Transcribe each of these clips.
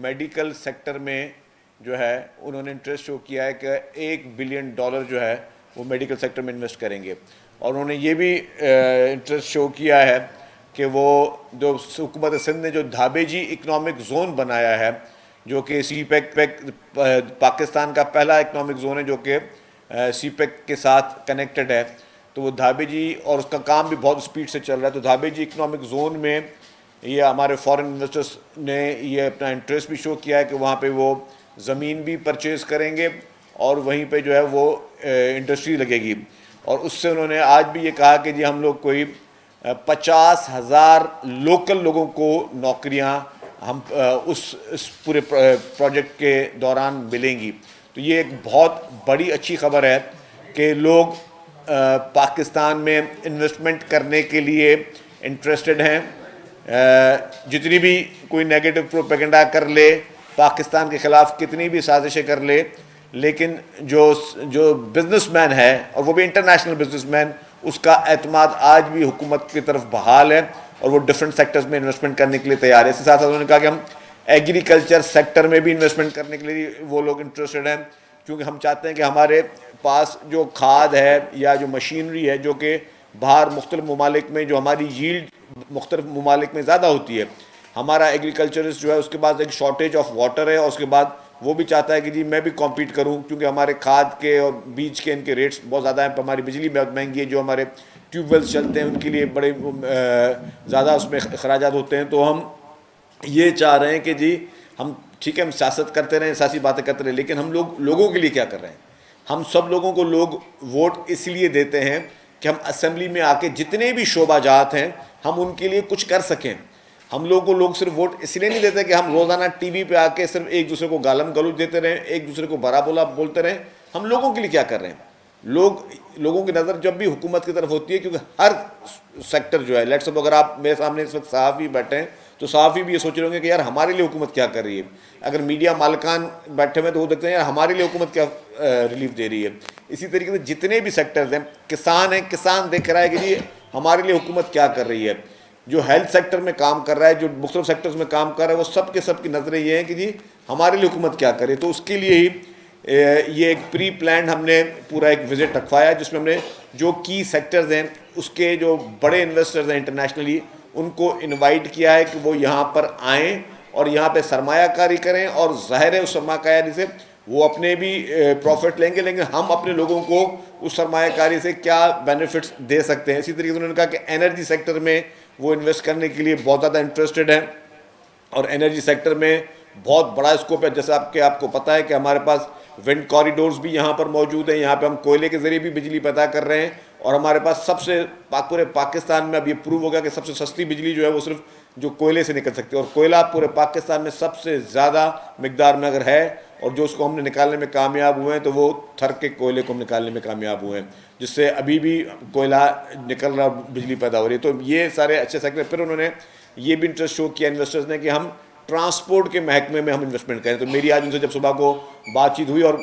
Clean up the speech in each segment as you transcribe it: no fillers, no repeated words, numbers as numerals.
Medical sector में जो है उन्होंने इंटरेस्ट शो किया है कि $1 बिलियन जो है वो मेडिकल सेक्टर में इन्वेस्ट करेंगे। और उन्होंने ये भी इंटरेस्ट शो किया है कि वो जो हुकूमत सिंध ने जो धाबेजी इकनॉमिक जोन बनाया है, जो कि CPEC पाकिस्तान का पहला इकनॉमिक जोन है जो कि CPEC के साथ कनेक्टेड है, तो वो धाबेजी, और उसका काम भी बहुत स्पीड से चल रहा है। तो धाबेजी इकनॉमिक जोन में ये हमारे फॉरेन इन्वेस्टर्स ने ये अपना इंटरेस्ट भी शो किया है कि वहाँ पे वो ज़मीन भी परचेज़ करेंगे और वहीं पे जो है वो इंडस्ट्री लगेगी। और उससे उन्होंने आज भी ये कहा कि जी हम लोग कोई 50,000 लोकल लोगों को नौकरियां हम उस पूरे प्रोजेक्ट के दौरान मिलेंगी। तो ये एक बहुत बड़ी अच्छी खबर है कि लोग पाकिस्तान में इन्वेस्टमेंट करने के लिए इंटरेस्टेड हैं। जितनी भी कोई नेगेटिव प्रोपेगेंडा कर ले, पाकिस्तान के ख़िलाफ़ कितनी भी साजिशें कर ले, लेकिन जो बिजनेसमैन है, और वो भी इंटरनेशनल बिजनेसमैन, उसका एतमाद आज भी हुकूमत की तरफ बहाल है और वो डिफरेंट सेक्टर्स में इन्वेस्टमेंट करने के लिए तैयार है। इसके साथ साथ उन्होंने कहा कि हम एग्रीकल्चर सेक्टर में भी इन्वेस्टमेंट करने के लिए वो लोग इंटरेस्टेड हैं, क्योंकि हम चाहते हैं कि हमारे पास जो खाद है या जो मशीनरी है जो कि बाहर मुख्तलिफ ममालिक में जो हमारी यील्ड मुख्तलिफ ममालिक में ज़्यादा होती है, हमारा एग्रीकल्चरिस्ट जो है उसके पास एक शॉर्टेज ऑफ वाटर है, और उसके बाद वो भी चाहता है कि जी मैं भी कॉम्पीट करूं, क्योंकि हमारे खाद के और बीज के इनके रेट्स बहुत ज़्यादा हैं, हमारी बिजली बहुत महंगी है, जो हमारे ट्यूबवेल्स चलते हैं उनके लिए बड़े ज़्यादा उसमें अखराजात होते हैं। तो हम ये चाह रहे हैं कि जी हम ठीक है, हम सियासत करते रहें, सियासी बातें करते रहें, लेकिन हम लोगों के लिए क्या कर रहे हैं? हम सब लोगों को लोग वोट इसलिए देते हैं कि हम असेंबली में आके जितने भी शोबाजात हैं हम उनके लिए कुछ कर सकें। हम लोगों को लोग सिर्फ वोट इसलिए नहीं देते कि हम रोज़ाना टीवी पे आके सिर्फ एक दूसरे को गालम गलौज देते रहें, एक दूसरे को बरा बोला बोलते रहें। हम लोगों के लिए क्या कर रहे हैं? लोगों की नज़र जब भी हुकूमत की तरफ होती है, क्योंकि हर सेक्टर जो है, लेट्स सपोज अगर आप मेरे सामने इस वक्त सहाफ़ी बैठे हैं तो सहाफ़ी भी ये सोच रहे होंगे कि यार हमारे लिए हुकूमत क्या कर रही है। अगर मीडिया मालिकान बैठे हुए तो वो देखते हैं यार हमारे लिए हुकूमत क्या रिलीफ दे रही है। इसी तरीके से जितने भी सेक्टर्स हैं, किसान हैं, किसान देख रहा है कि जी हमारे लिए हुकूमत क्या कर रही है। जो हेल्थ सेक्टर में काम कर रहा है, जो मुख्तलिफ सेक्टर्स में काम कर रहा है, वो सब के सब की नज़रें ये हैं कि जी हमारे लिए हुकूमत क्या करे। तो उसके लिए ही ये एक प्री प्लान हमने पूरा एक विज़िट रखवाया, जिसमें हमने जो की सेक्टर्स हैं उसके जो बड़े इन्वेस्टर्स हैं इंटरनेशनली, उनको इनवाइट किया है कि वो यहाँ पर आएँ और यहाँ पे सरमायाकारी करें। और ज़ाहिर है उस सरमायाकारी से वो अपने भी प्रॉफिट लेंगे, लेकिन हम अपने लोगों को उस सरमायाकारी से क्या बेनिफिट्स दे सकते हैं। इसी तरीके से उन्होंने कहा कि एनर्जी सेक्टर में वो इन्वेस्ट करने के लिए बहुत ज़्यादा इंटरेस्टेड है, और एनर्जी सेक्टर में बहुत बड़ा स्कोप है। जैसे आपको पता है कि हमारे पास विंड कॉरिडोर्स भी यहाँ पर मौजूद हैं, यहाँ पे हम कोयले के ज़रिए भी बिजली पैदा कर रहे हैं, और हमारे पास सबसे पूरे पाकिस्तान में अब ये प्रूव हो गया कि सबसे सस्ती बिजली जो है वो सिर्फ जो कोयले से निकल सकती है। और कोयला पूरे पाकिस्तान में सबसे ज़्यादा मिकदार में अगर है, और जो उसको हमने निकालने में कामयाब हुए हैं, तो वो थर के कोयले को हम निकालने में कामयाब हुए हैं, जिससे अभी भी कोयला निकल रहा, बिजली पैदा हो रही है। तो ये सारे अच्छे सेक्टर। फिर उन्होंने ये भी इंटरेस्ट शो किया इन्वेस्टर्स ने कि हम ट्रांसपोर्ट के महकमे में हम इन्वेस्टमेंट करें। तो मेरी आज उनसे जब सुबह को बातचीत हुई, और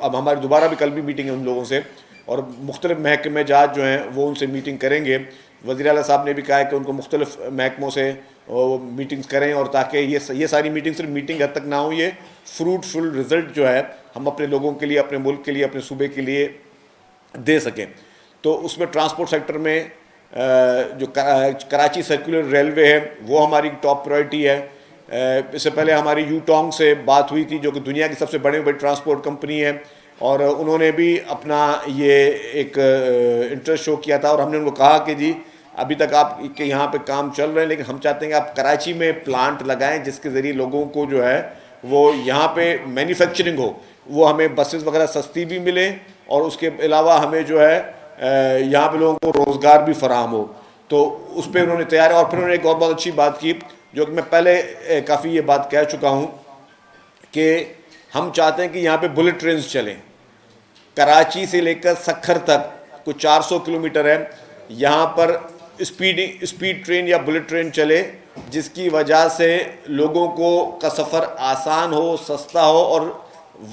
अब हमारी दोबारा भी कल भी मीटिंग है उन लोगों से, और मुख्तलिफ महकमे जात जो हैं वो उनसे मीटिंग करेंगे। वज़ीर आला साहब ने भी कहा है कि उनको मुख्तलिफ महकमों से मीटिंग्स करें, और ताकि ये सारी मीटिंग सिर्फ मीटिंग हद तक ना हो, ये फ्रूटफुल रिजल्ट जो है हम अपने लोगों के लिए, अपने मुल्क के लिए, अपने सूबे के लिए दे सकें। तो उसमें ट्रांसपोर्ट सेक्टर में जो कराची सर्कुलर रेलवे है वो हमारी टॉप प्रायोरिटी है। इससे पहले हमारी यूटोंग से बात हुई थी, जो कि दुनिया की सबसे बड़ी ट्रांसपोर्ट कंपनी है, और उन्होंने भी अपना ये एक इंटरेस्ट शो किया था। और हमने उनको कहा कि जी अभी तक आप के यहाँ पे काम चल रहे हैं, लेकिन हम चाहते हैं कि आप कराची में प्लांट लगाएं, जिसके ज़रिए लोगों को जो है वो यहाँ पे मैन्युफैक्चरिंग हो, वो हमें बसेस वगैरह सस्ती भी मिले, और उसके अलावा हमें जो है यहाँ पे लोगों को रोज़गार भी फराहम हो। तो उस पर उन्होंने तैयार है। और फिर उन्होंने एक और बहुत अच्छी बात की, जो कि मैं पहले काफ़ी ये बात कह चुका हूँ, कि हम चाहते हैं कि यहाँ पे बुलेट ट्रेन चलें। कराची से लेकर सखर तक कुछ 400 किलोमीटर है, यहाँ पर स्पीड ट्रेन या बुलेट ट्रेन चले, जिसकी वजह से लोगों का सफ़र आसान हो, सस्ता हो, और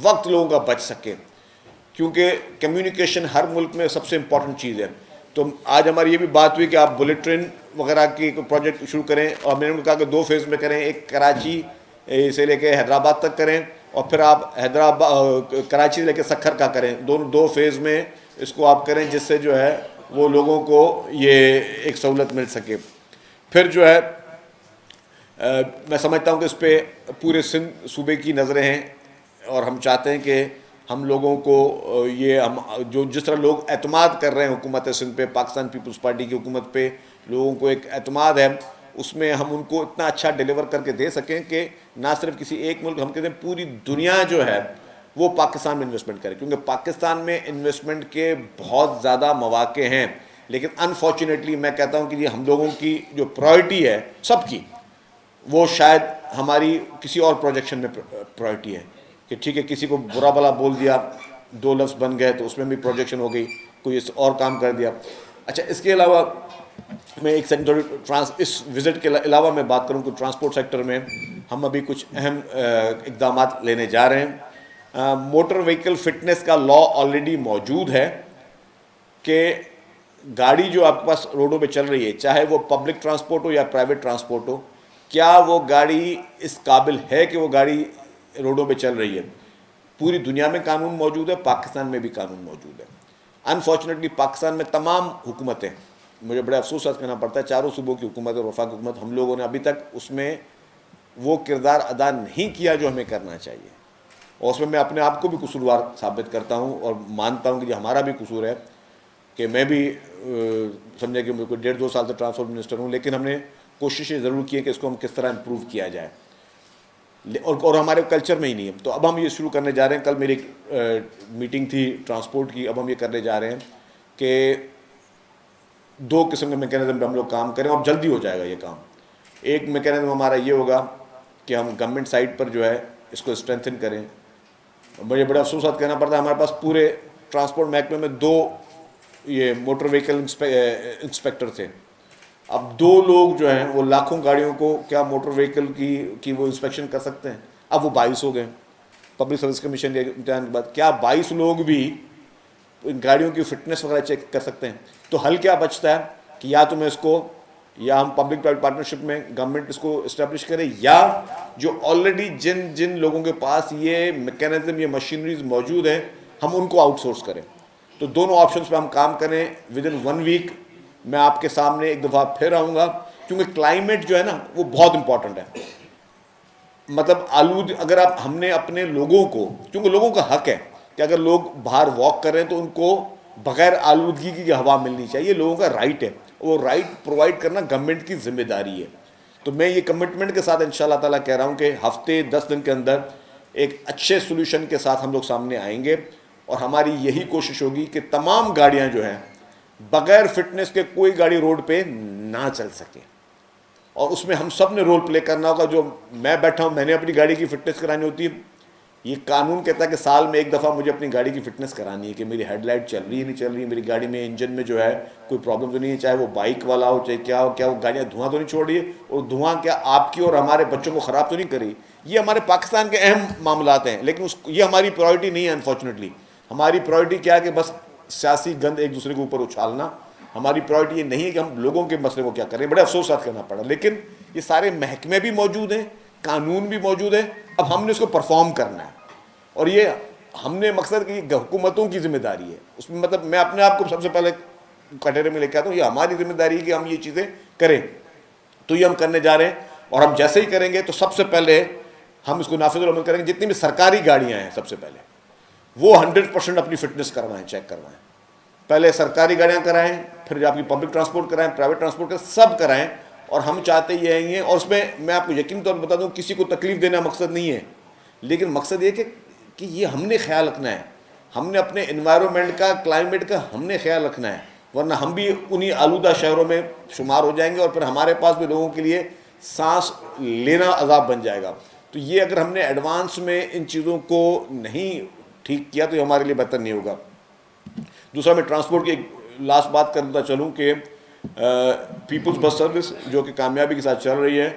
वक्त लोगों का बच सके, क्योंकि कम्युनिकेशन हर मुल्क में सबसे इम्पॉर्टेंट चीज़ है। तो आज हमारी ये भी बात हुई कि आप बुलेट ट्रेन वगैरह की प्रोजेक्ट शुरू करें, और मैंने उनको कहा कि 2 फेज़ में करें। एक कराची से लेके हैदराबाद तक करें, और फिर आप हैदराबाद कराची से लेके सक्खर का करें, दोनों 2 फेज़ में इसको आप करें, जिससे जो है वो लोगों को ये एक सहूलत मिल सके। फिर जो है मैं समझता हूँ कि इस पर पूरे सिंध सूबे की नज़रें हैं, और हम चाहते हैं कि हम लोगों को ये हम जो जिस तरह लोग एतमाद कर रहे हैं हुकूमत सिंध पे, पाकिस्तान पीपल्स पार्टी की हुकूमत पे लोगों को एक एतमाद है, उसमें हम उनको इतना अच्छा डिलीवर करके दे सकें कि ना सिर्फ किसी एक मुल्क, हम कहते हैं पूरी दुनिया जो है वो पाकिस्तान में इन्वेस्टमेंट करे, क्योंकि पाकिस्तान में इन्वेस्टमेंट के बहुत ज़्यादा मौके हैं। लेकिन अनफॉर्चुनेटली मैं कहता हूँ कि ये हम लोगों की जो प्रायोरिटी है सबकी, वो शायद हमारी किसी और प्रोजेक्शन में प्रायोरिटी है कि ठीक है, किसी को बुरा भला बोल दिया, 2 लफ्ज़ बन गए तो उसमें भी प्रोजेक्शन हो गई, कोई इस और काम कर दिया। अच्छा, इसके अलावा मैं एक सेक्टर इस विज़िट के अलावा मैं बात करूं कि ट्रांसपोर्ट सेक्टर में हम अभी कुछ अहम इक़दाम लेने जा रहे हैं। मोटर व्हीकल फिटनेस का लॉ ऑलरेडी मौजूद है कि गाड़ी जो आपके पास रोडों पे चल रही है, चाहे वो पब्लिक ट्रांसपोर्ट हो या प्राइवेट ट्रांसपोर्ट हो, क्या वो गाड़ी इस काबिल है कि वो गाड़ी रोडों पे चल रही है। पूरी दुनिया में कानून मौजूद है, पाकिस्तान में भी कानून मौजूद है। अनफॉर्चुनेटली पाकिस्तान में तमाम हुकूमतें, मुझे बड़ा अफसोस करना पड़ता है, चारों सूबों की हुकूमत और वफाक हुकूमत, हम लोगों ने अभी तक उसमें वो किरदार अदा नहीं किया जो हमें करना चाहिए, और उसमें मैं अपने आप को भी कसूरवार साबित करता हूँ और मानता हूँ कि हमारा भी कसूर है कि मैं भी समझे कि मेरे को 1.5-2 साल से ट्रांसपोर्ट मिनिस्टर हूँ, लेकिन हमने कोशिशें ज़रूर की है कि इसको हम किस तरह इम्प्रूव किया जाए, और हमारे कल्चर में ही नहीं है। तो अब हम ये शुरू करने जा रहे हैं, कल मेरी मीटिंग थी ट्रांसपोर्ट की, अब हम ये करने जा रहे हैं कि 2 किस्म के मैकेनिज्म पे हम लोग काम करें, और जल्दी हो जाएगा ये काम। एक मैकेनिज्म हमारा ये होगा कि हम गवर्नमेंट साइड पर जो है इसको स्ट्रेंथन करें। मुझे बड़ा अफसोस कहना पड़ता है, हमारे पास पूरे ट्रांसपोर्ट महकमे में 2 ये मोटर व्हीकल इंस्पेक्टर थे। अब 2 लोग जो हैं वो लाखों गाड़ियों को क्या मोटर व्हीकल की वो इंस्पेक्शन कर सकते हैं। अब वो 22 हो गए पब्लिक सर्विस कमीशन के इम्तिहान के बाद, क्या 22 लोग भी इन गाड़ियों की फिटनेस वगैरह चेक कर सकते हैं। तो हल क्या बचता है कि या तो मैं इसको, या हम पब्लिक प्राइवेट पार्टनरशिप में गवर्नमेंट इसको इस्टेब्लिश करे, या जो ऑलरेडी जिन जिन लोगों के पास ये मैकेनिज्म, ये मशीनरीज मौजूद हैं, हम उनको आउटसोर्स करें। तो दोनों ऑप्शंस पे हम काम करें। विद इन 1 वीक मैं आपके सामने एक दफ़ा फिर आऊँगा, क्योंकि क्लाइमेट जो है ना वो बहुत इंपॉर्टेंट है। मतलब अगर आप हमने अपने लोगों को, क्योंकि लोगों का हक है कि अगर लोग बाहर वॉक कर रहे हैं तो उनको बगैर आलूदगी की हवा मिलनी चाहिए, लोगों का राइट है, वो राइट प्रोवाइड करना गवर्नमेंट की जिम्मेदारी है। तो मैं ये कमिटमेंट के साथ इंशाल्लाह ताला कह रहा हूँ कि हफ्ते 10 दिन के अंदर एक अच्छे सोल्यूशन के साथ हम लोग सामने आएंगे, और हमारी यही कोशिश होगी कि तमाम गाड़ियाँ जो हैं बगैर फिटनेस के कोई गाड़ी रोड पे ना चल सके, और उसमें हम सब ने रोल प्ले करना होगा। जो मैं बैठा हूँ, मैंने अपनी गाड़ी की फिटनेस करानी होती है, ये कानून कहता है कि साल में 1 दफ़ा मुझे अपनी गाड़ी की फिटनेस करानी है कि मेरी हेडलाइट चल रही है नहीं चल रही है, मेरी गाड़ी में इंजन में जो है कोई प्रॉब्लम तो नहीं है, चाहे वो बाइक वाला हो चाहे क्या हो, क्या वो गाड़ियाँ धुआं तो नहीं छोड़ रही है, और धुआं क्या आपकी और हमारे बच्चों को ख़राब तो नहीं कर रही। ये हमारे पाकिस्तान के अहम मामलात हैं, लेकिन ये हमारी प्रायोरिटी नहीं है। अनफॉर्चुनेटली हमारी प्रायोरिटी क्या है कि बस सियासी गंद एक दूसरे के ऊपर उछालना। हमारी प्रायोरिटी ये नहीं है कि हम लोगों के मसले को क्या करें। बड़े अफसोस करना पड़ा, लेकिन ये सारे महकमे भी मौजूद हैं, कानून भी मौजूद है, अब हमने इसको परफॉर्म करना है, और ये हमने मकसद की हुकूमतों की जिम्मेदारी है। उसमें मतलब मैं अपने आप को सबसे पहले कटहरे में लेके आता हूँ, ये हमारी जिम्मेदारी है कि हम ये चीज़ें करें। तो ये हम करने जा रहे हैं, और हम जैसे ही करेंगे तो सबसे पहले हम इसको नाफिजुल अमल करेंगे। जितनी भी सरकारी गाड़ियाँ हैं सबसे पहले वो 100% अपनी फिटनेस करवाएं, चेक करवाएं। पहले सरकारी गाड़ियाँ कराएं, फिर आपकी पब्लिक ट्रांसपोर्ट कराएं, प्राइवेट ट्रांसपोर्ट कराएं, सब कराएं। और हम चाहते ये हैं, और उसमें मैं आपको यकीन तौर पर बता दूं, किसी को तकलीफ देना मकसद नहीं है, लेकिन मकसद ये कि ये हमने ख्याल रखना है, हमने अपने इन्वायरमेंट का, क्लाइमेट का हमने ख्याल रखना है, वरना हम भी उन्हीं आलूदा शहरों में शुमार हो जाएंगे, और फिर हमारे पास भी लोगों के लिए सांस लेना अजाब बन जाएगा। तो ये अगर हमने एडवांस में इन चीज़ों को नहीं ठीक किया तो ये हमारे लिए बेहतर नहीं होगा। दूसरा, मैं ट्रांसपोर्ट की एक लास्ट बात करता चलूँ कि पीपल्स बस सर्विस जो कि कामयाबी के साथ चल रही है,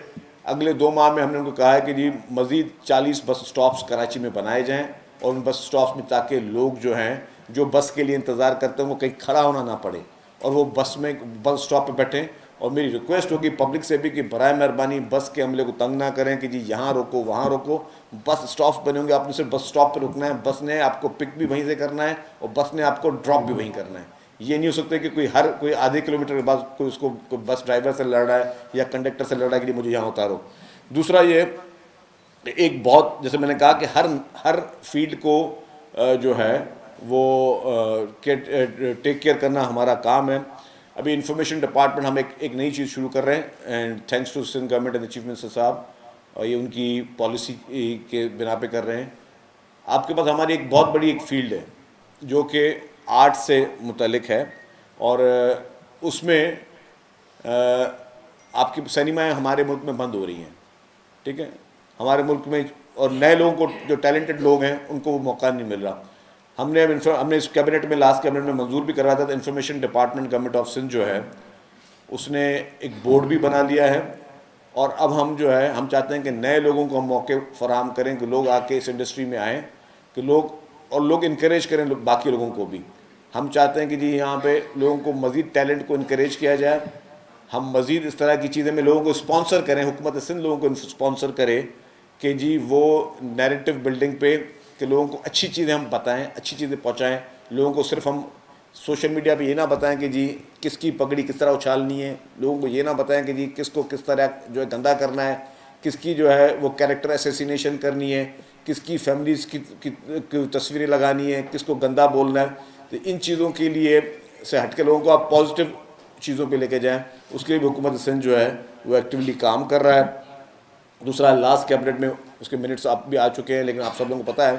अगले 2 माह में हमने उनको कहा है कि जी मज़ीद 40 बस स्टॉप्स कराची में बनाए जाएं, और उन बस स्टॉप्स में ताकि लोग जो हैं जो बस के लिए इंतज़ार करते हैं वो कहीं खड़ा होना ना पड़े, और वो बस स्टॉप पे बैठें और मेरी रिक्वेस्ट होगी पब्लिक से भी कि बराए मेहरबानी बस के अमले को तंग ना करें कि जी यहाँ रोको वहाँ रोको। बस स्टॉप बने होंगे, आपने सिर्फ बस स्टॉप पर रुकना है, बस ने आपको पिक भी वहीं से करना है और बस ने आपको ड्रॉप भी वहीं करना है। ये नहीं हो सकता कि कोई आधे किलोमीटर के बाद कोई बस ड्राइवर से लड़ रहा है या कंडक्टर से लड़ रहा है कि मुझे यहाँ उतारो। दूसरा ये एक बहुत, जैसे मैंने कहा कि हर फील्ड को जो है वो टेक केयर करना हमारा काम है। अभी इंफॉर्मेशन डिपार्टमेंट हम एक नई चीज़ शुरू कर रहे हैं and thanks to Sindh government and the chief minister साहब, और ये उनकी पॉलिसी के बिना पे कर रहे हैं। आपके पास हमारी एक बहुत बड़ी एक फील्ड है जो कि आर्ट से मुतल्लिक है और उसमें आपकी सिनेमाएँ हमारे मुल्क में बंद हो रही हैं, ठीक है, हमारे मुल्क में, और नए लोगों को, जो टैलेंटेड लोग हैं उनको वो मौका नहीं मिल रहा। हमने इस कैबिनेट में, लास्ट कैबिनेट में मंजूर भी करवाया था। तो information department government of Sindh जो है उसने एक बोर्ड भी बना लिया है और अब हम जो है हम चाहते हैं कि नए लोगों को हम मौके फराहम करें कि लोग आके इस इंडस्ट्री में आएँ, कि लोग इनक्रेज करें बाकी लोगों को भी। हम चाहते हैं कि जी यहाँ पे लोगों को मज़ीद टैलेंट को इनक्रेज किया जाए, हम मज़ीद इस तरह की चीज़ें में लोगों को स्पॉन्सर करें, हुकूमत सिंध लोगों को स्पॉन्सर करे कि जी वो नैरेटिव बिल्डिंग पे कि लोगों को अच्छी चीज़ें हम बताएं, अच्छी चीज़ें पहुंचाएं। लोगों को सिर्फ हम सोशल मीडिया पे ये ना बताएं कि जी किसकी पगड़ी किस तरह उछालनी है, लोगों को ये ना बताएं कि जी किसको किस तरह जो है गंदा करना है, किसकी जो है वो कैरेक्टर असैसिनेशन करनी है, किसकी फैमिलीज़ की तस्वीरें लगानी है, किसको गंदा बोलना है। तो इन चीज़ों के लिए से हट के लोगों को आप पॉजिटिव चीज़ों पे लेके जाएं, उसके लिए भी हुकूमत सिंध जो है वो एक्टिवली काम कर रहा है। दूसरा, लास्ट कैबिनेट में उसके मिनट्स आप भी आ चुके हैं, लेकिन आप सब लोगों को पता है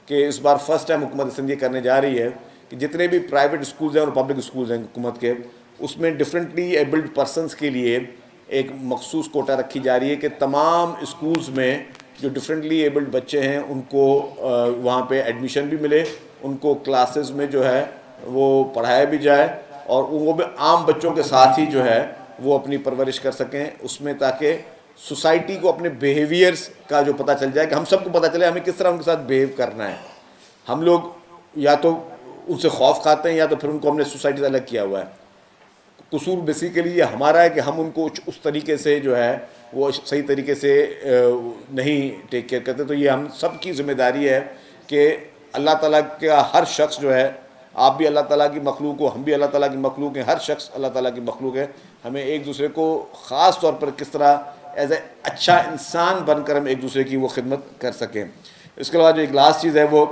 कि इस बार फर्स्ट टाइम हुकूमत सिंध ये करने जा रही है कि जितने भी प्राइवेट स्कूल्स हैं और पब्लिक स्कूल्स हैं हुकूमत के, उसमें डिफरेंटली एबल्ड पर्सनस के लिए एक मखसूस कोटा रखी जा रही है कि तमाम स्कूल्स में जो डिफरेंटली एबल्ड बच्चे हैं उनको वहाँ पे एडमिशन भी मिले, उनको क्लासेस में जो है वो पढ़ाया भी जाए और वो भी आम बच्चों के साथ ही जो है वो अपनी परवरिश कर सकें उसमें, ताकि सोसाइटी को अपने बिहेवियर्स का जो पता चल जाए कि हम सबको पता चले हमें किस तरह उनके साथ बिहेव करना है। हम लोग या तो उनसे खौफ खाते हैं या तो फिर उनको हमने सोसाइटी से अलग किया हुआ है। कसूर बेसिकली ये हमारा है कि हम उनको उस तरीके से जो है वो सही तरीके से नहीं टेक केयर करते। तो ये हम सब की जिम्मेदारी है कि अल्लाह ताला का हर शख्स जो है, आप भी अल्लाह ताला की मखलूक हो, हम भी अल्लाह ताला की मखलूक हैं, हर शख्स अल्लाह ताला की मखलूक है। हमें एक दूसरे को ख़ास तौर पर किस तरह एज ए अच्छा इंसान बनकर हम एक दूसरे की वो खिदमत कर सकें। इसके अलावा जो एक लास्ट चीज़ है वो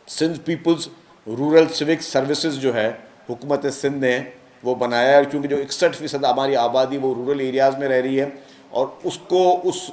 Sindh people's rural civic services जो है हुकूमत सिंध ने वो बनाया है, क्योंकि जो 61% हमारी आबादी वो रूरल एरियाज़ में रह रही है और उसको उस